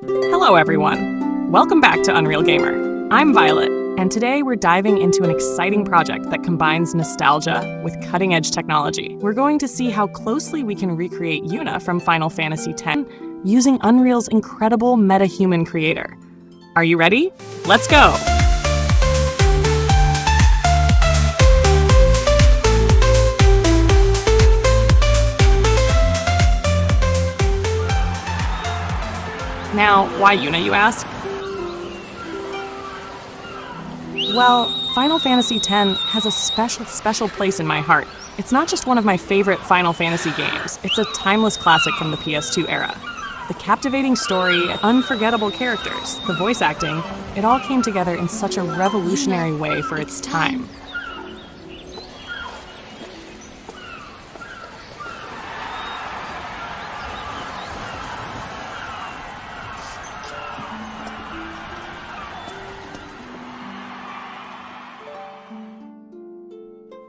Hello everyone! Welcome back to Unreal Gamer. I'm Violet, and today we're diving into an exciting project that combines nostalgia with cutting-edge technology. We're going to see how closely we can recreate Yuna from Final Fantasy X using Unreal's incredible Metahuman Creator. Are you ready? Let's go! Now, why Yuna, you ask? Well, Final Fantasy X has a special place in my heart. It's not just one of my favorite Final Fantasy games, it's a timeless classic from the PS2 era. The captivating story, unforgettable characters, the voice acting, it all came together in such a revolutionary way for its time.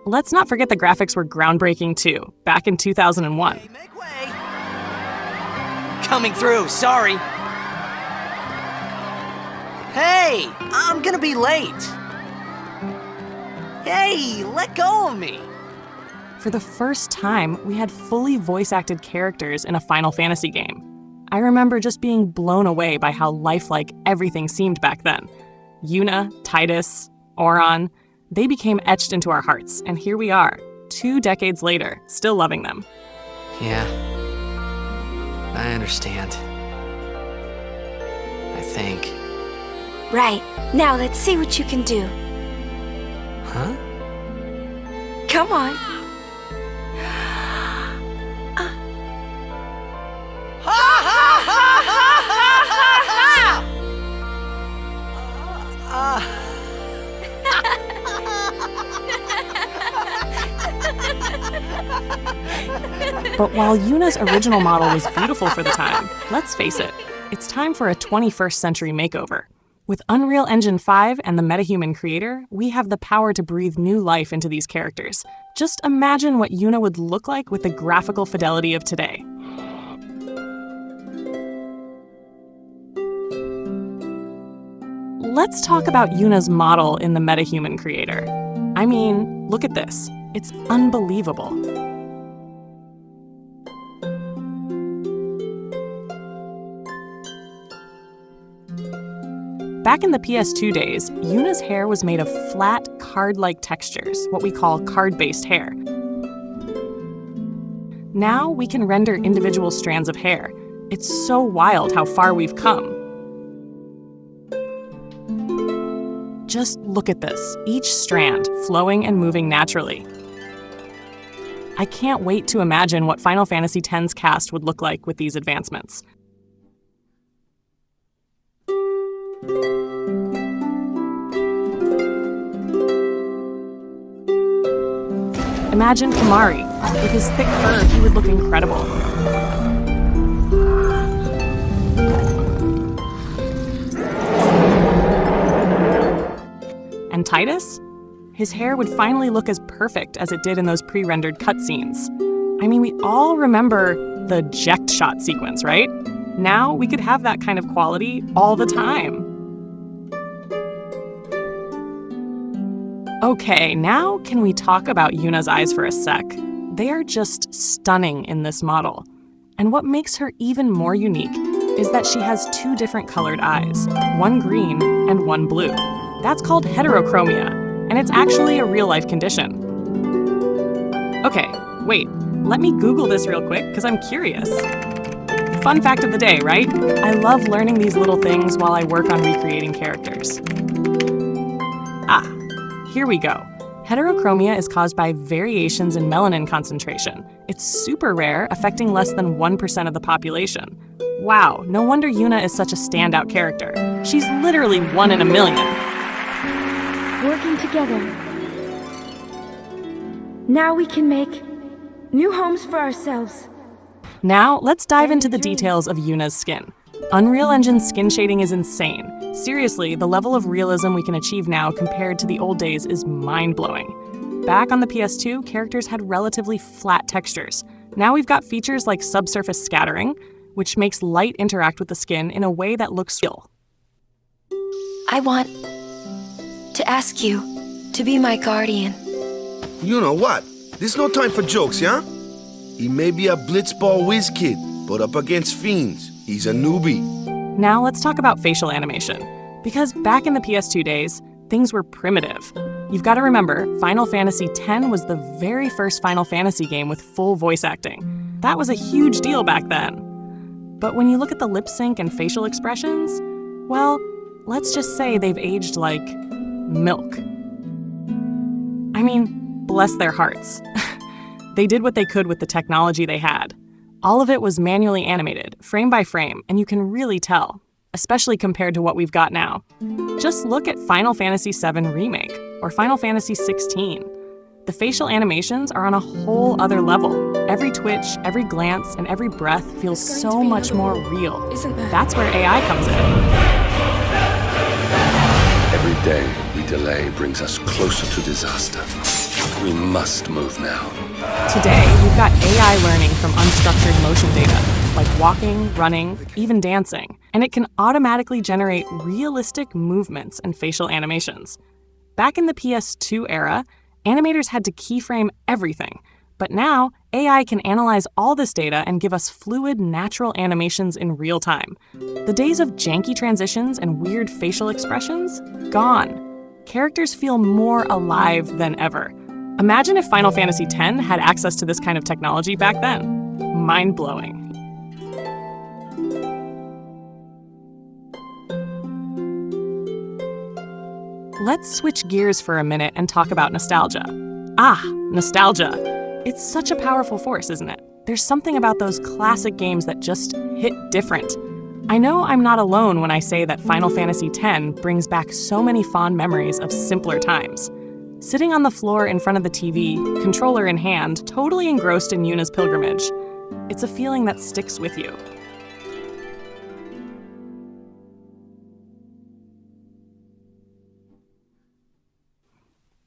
Let's not forget the graphics were groundbreaking too, back in 2001. Hey, make way! Coming through, sorry. Hey, I'm gonna be late. Hey, let go of me. For the first time, we had fully voice-acted characters in a Final Fantasy game. I remember just being blown away by how lifelike everything seemed back then. Yuna, Tidus, Auron, they became etched into our hearts, and here we are, 2 decades later, still loving them. Yeah, I understand. I think. Right, now let's see what you can do. Huh? Come on. But while Yuna's original model was beautiful for the time, let's face it, it's time for a 21st century makeover. With Unreal Engine 5 and the Metahuman Creator, we have the power to breathe new life into these characters. Just imagine what Yuna would look like with the graphical fidelity of today. Let's talk about Yuna's model in the Metahuman Creator. I mean, look at this. It's unbelievable. Back in the PS2 days, Yuna's hair was made of flat, card-like textures, what we call card-based hair. Now we can render individual strands of hair. It's so wild how far we've come. Just look at this, each strand flowing and moving naturally. I can't wait to imagine what Final Fantasy X's cast would look like with these advancements. Imagine Kamari. With his thick fur, he would look incredible. And Tidus? His hair would finally look as perfect as it did in those pre-rendered cutscenes. I mean, we all remember the eject shot sequence, right? Now we could have that kind of quality all the time. Okay, now can we talk about Yuna's eyes for a sec? They are just stunning in this model. And what makes her even more unique is that she has 2 different colored eyes, one green and one blue. That's called heterochromia, and it's actually a real-life condition. Okay, wait, let me Google this real quick because I'm curious. Fun fact of the day, right? I love learning these little things while I work on recreating characters. Here we go. Heterochromia is caused by variations in melanin concentration. It's super rare, affecting less than 1% of the population. Wow, no wonder Yuna is such a standout character. She's literally 1 in a million. Working together. Now we can make new homes for ourselves. Now, let's dive into the details of Yuna's skin. Unreal Engine's skin shading is insane. Seriously, the level of realism we can achieve now compared to the old days is mind-blowing. Back on the PS2, characters had relatively flat textures. Now we've got features like subsurface scattering, which makes light interact with the skin in a way that looks real. I want to ask you to be my guardian. You know what? There's no time for jokes, yeah? He may be a blitzball whiz kid, but up against fiends, he's a newbie. Now let's talk about facial animation. Because back in the PS2 days, things were primitive. You've got to remember, Final Fantasy X was the very first Final Fantasy game with full voice acting. That was a huge deal back then. But when you look at the lip sync and facial expressions, well, let's just say they've aged like milk. I mean, bless their hearts. They did what they could with the technology they had. All of it was manually animated, frame by frame, and you can really tell, especially compared to what we've got now. Just look at Final Fantasy VII Remake or Final Fantasy XVI. The facial animations are on a whole other level. Every twitch, every glance, and every breath feels so much more real. That's where AI comes in. Every day we delay brings us closer to disaster. We must move now. Today, we've got AI learning from unstructured motion data, like walking, running, even dancing, and it can automatically generate realistic movements and facial animations. Back in the PS2 era, animators had to keyframe everything, but now AI can analyze all this data and give us fluid, natural animations in real time. The days of janky transitions and weird facial expressions? Gone. Characters feel more alive than ever. Imagine if Final Fantasy X had access to this kind of technology back then. Mind-blowing. Let's switch gears for a minute and talk about nostalgia. Nostalgia. It's such a powerful force, isn't it? There's something about those classic games that just hit different. I know I'm not alone when I say that Final Fantasy X brings back so many fond memories of simpler times. Sitting on the floor in front of the TV, controller in hand, totally engrossed in Yuna's pilgrimage. It's a feeling that sticks with you.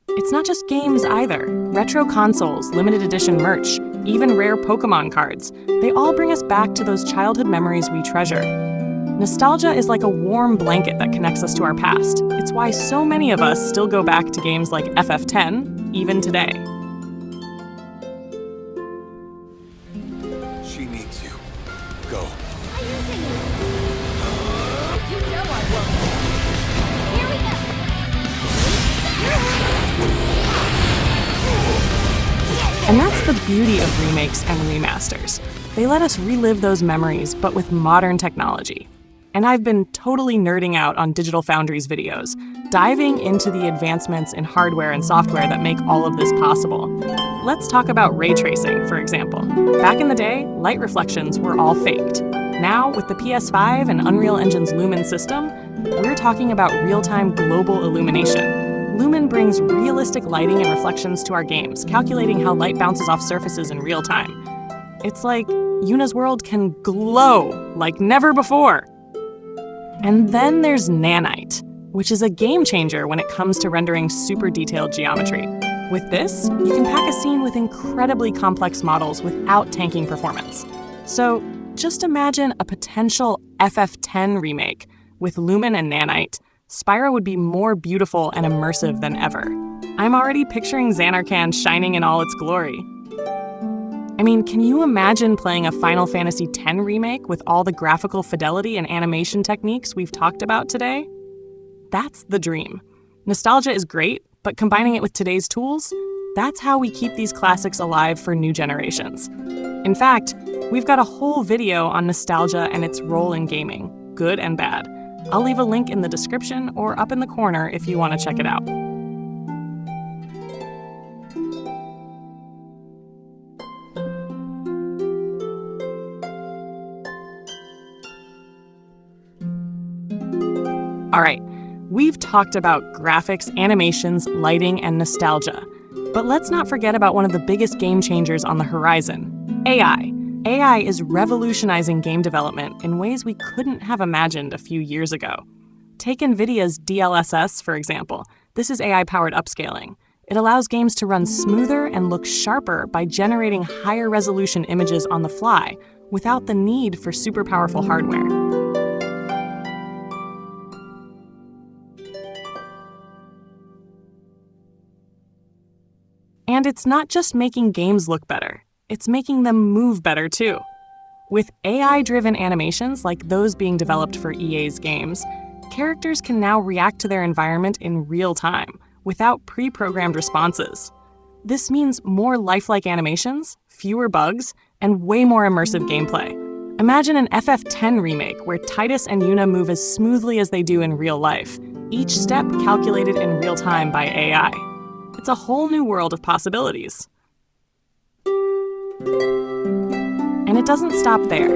It's not just games either. Retro consoles, limited edition merch, even rare Pokemon cards, they all bring us back to those childhood memories we treasure. Nostalgia is like a warm blanket that connects us to our past. It's why so many of us still go back to games like FF10, even today. She needs you. Go. I'm using it. You know I won't. Here we go. And that's the beauty of remakes and remasters. They let us relive those memories, but with modern technology. And I've been totally nerding out on Digital Foundry's videos, diving into the advancements in hardware and software that make all of this possible. Let's talk about ray tracing, for example. Back in the day, light reflections were all faked. Now, with the PS5 and Unreal Engine's Lumen system, we're talking about real-time global illumination. Lumen brings realistic lighting and reflections to our games, calculating how light bounces off surfaces in real time. It's like Yuna's world can glow like never before. And then there's Nanite, which is a game changer when it comes to rendering super detailed geometry. With this, you can pack a scene with incredibly complex models without tanking performance. So just imagine a potential FF10 remake with Lumen and Nanite. Spira would be more beautiful and immersive than ever. I'm already picturing Xanarkand shining in all its glory. I mean, can you imagine playing a Final Fantasy X remake with all the graphical fidelity and animation techniques we've talked about today? That's the dream. Nostalgia is great, but combining it with today's tools, that's how we keep these classics alive for new generations. In fact, we've got a whole video on nostalgia and its role in gaming, good and bad. I'll leave a link in the description or up in the corner if you want to check it out. All right, we've talked about graphics, animations, lighting, and nostalgia. But let's not forget about one of the biggest game changers on the horizon, AI. AI is revolutionizing game development in ways we couldn't have imagined a few years ago. Take NVIDIA's DLSS, for example. This is AI-powered upscaling. It allows games to run smoother and look sharper by generating higher resolution images on the fly, without the need for super powerful hardware. And it's not just making games look better, it's making them move better too. With AI-driven animations like those being developed for EA's games, characters can now react to their environment in real time, without pre-programmed responses. This means more lifelike animations, fewer bugs, and way more immersive gameplay. Imagine an FF10 remake where Tidus and Yuna move as smoothly as they do in real life, each step calculated in real time by AI. It's a whole new world of possibilities. And it doesn't stop there.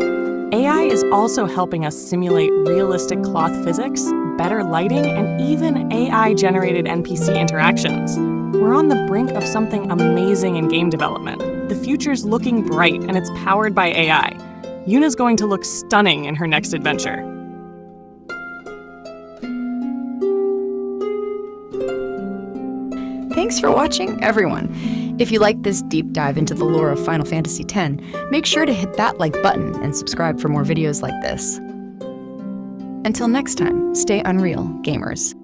AI is also helping us simulate realistic cloth physics, better lighting, and even AI-generated NPC interactions. We're on the brink of something amazing in game development. The future's looking bright, and it's powered by AI. Yuna's going to look stunning in her next adventure. Thanks for watching, everyone. If you like this deep dive into the lore of Final Fantasy X, make sure to hit that like button and subscribe for more videos like this. Until next time, stay unreal, gamers.